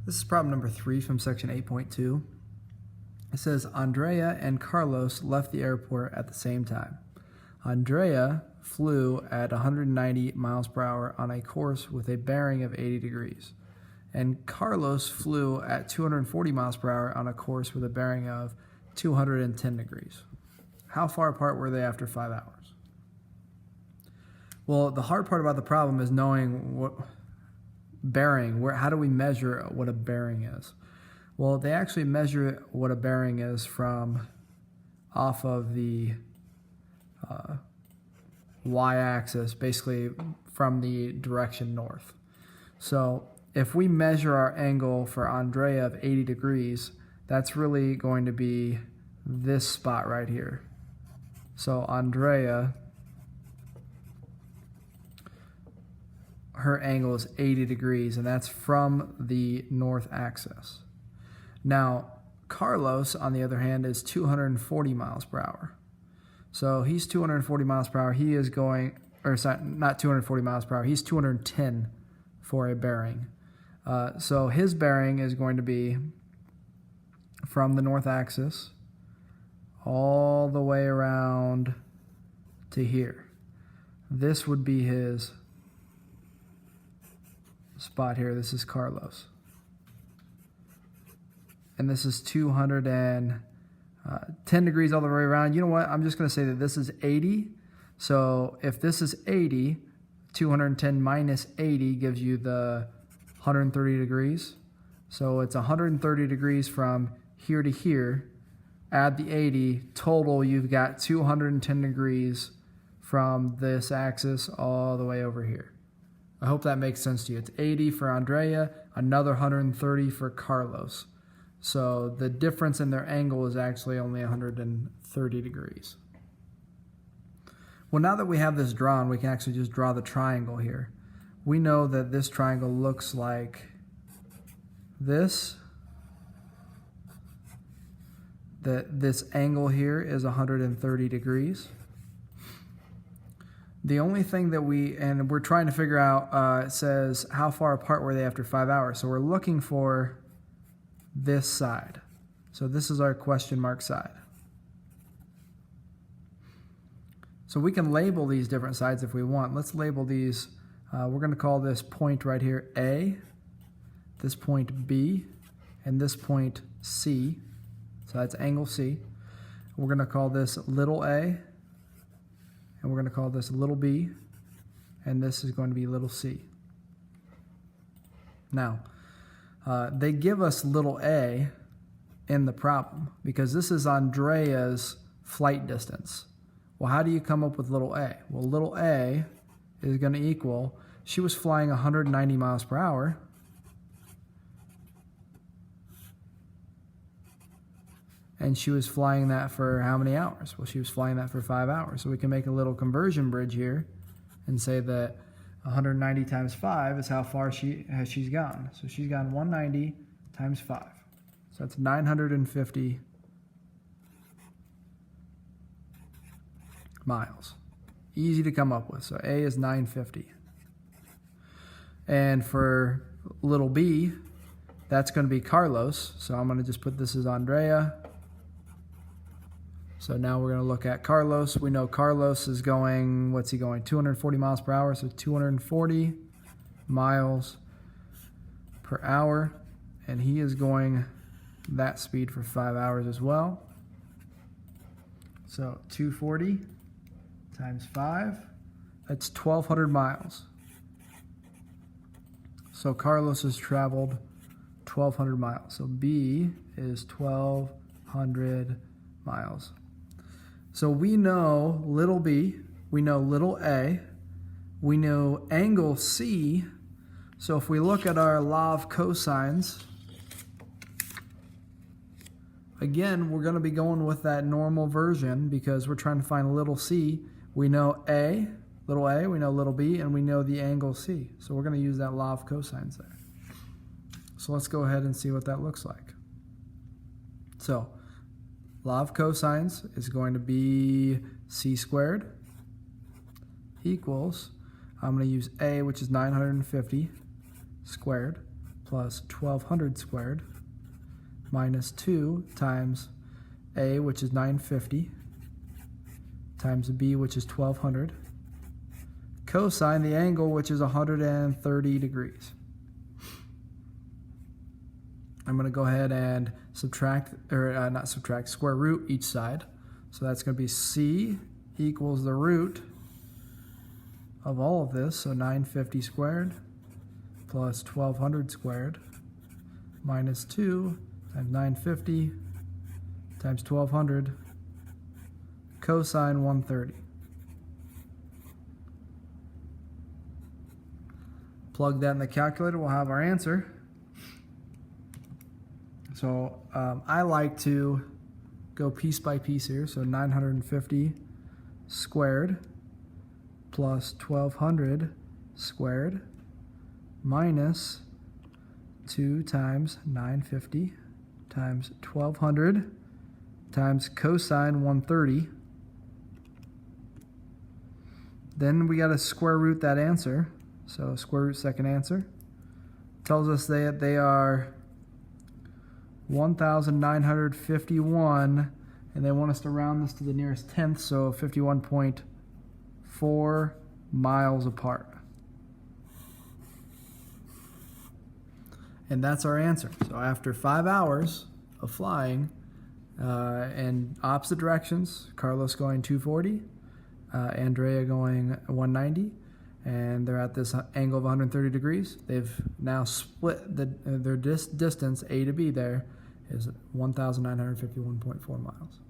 This is problem number 3 from section 8.2. It says Andrea and Carlos left the airport at the same time. Andrea flew at 190 miles per hour on a course with a bearing of 80 degrees. And Carlos flew at 240 miles per hour on a course with a bearing of 210 degrees. How far apart were they after 5 hours? Well, the hard part about the problem is knowing what bearing, how do we measure what a bearing is? Well, they actually measure what a bearing is from off of the y-axis, basically from the direction north. So if we measure our angle for Andrea of 80 degrees, that's really going to be this spot right here. So Andrea, her angle is 80 degrees, and that's from the north axis. Now, Carlos, on the other hand, is 240 miles per hour. So he's 240 miles per hour. He is going, or sorry, not 240 miles per hour. He's 210 for a bearing. So his bearing is going to be from the north axis all the way around to here. This would be his spot here. This is Carlos. And this is 210 degrees all the way around. You know what? I'm just going to say that this is 80. So if this is 80, 210 minus 80 gives you the 130 degrees. So it's 130 degrees from here to here. Add the 80. Total, you've got 210 degrees from this axis all the way over here. I hope that makes sense to you. It's 80 for Andrea, another 130 for Carlos. So the difference in their angle is actually only 130 degrees. Well, now that we have this drawn, we can actually just draw the triangle here. We know that this triangle looks like this. That this angle here is 130 degrees. The only thing that we're trying to figure out, it says how far apart were they after 5 hours. So we're looking for this side. So this is our question mark side. So we can label these different sides if we want. Let's label these. We're going to call this point right here A, this point B, and this point C. So that's angle C. We're going to call this little a, and we're going to call this little b, and this is going to be little c. Now, they give us little a in the problem because this is Andrea's flight distance. Well, how do you come up with little a? Well, little a is going to equal, she was flying 190 miles per hour. And she was flying that for how many hours? Well, she was flying that for 5 hours. So we can make a little conversion bridge here and say that 190 times 5 is how far she's gone. So she's gone 190 times 5. So that's 950 miles. Easy to come up with. So A is 950. And for little b, that's going to be Carlos. So I'm going to just put this as Andrea. So now we're going to look at Carlos. We know Carlos is going, what's he going? 240 miles per hour. So 240 miles per hour. And he is going that speed for 5 hours as well. So 240 times 5, that's 1,200 miles. So Carlos has traveled 1,200 miles. So B is 1,200 miles. So we know little b, we know little a, we know angle C. So if we look at our law of cosines, again, we're going to be going with that normal version because we're trying to find little c. We know a, little a, we know little b, and we know the angle C. So we're going to use that law of cosines there. So let's go ahead and see what that looks like. So law of cosines is going to be c squared equals, I'm going to use a, which is 950 squared, plus 1200 squared minus 2 times A, which is 950, times B, which is 1200, cosine the angle, which is 130 degrees. I'm going to go ahead and subtract, or not subtract, square root each side. So that's going to be C equals the root of all of this, so 950 squared plus 1200 squared minus 2 times 950 times 1200 cosine 130. Plug that in the calculator, we'll have our answer. So I like to go piece by piece here. So 950 squared plus 1200 squared minus 2 times 950 times 1200 times cosine 130. Then we got to square root that answer. So square root second answer tells us that they are 1,951, and they want us to round this to the nearest tenth, so 51.4 miles apart. And that's our answer. So after 5 hours of flying in opposite directions, Carlos going 240, Andrea going 190, and they're at this angle of 130 degrees. They've now split their distance A to B there is 1,951.4 miles.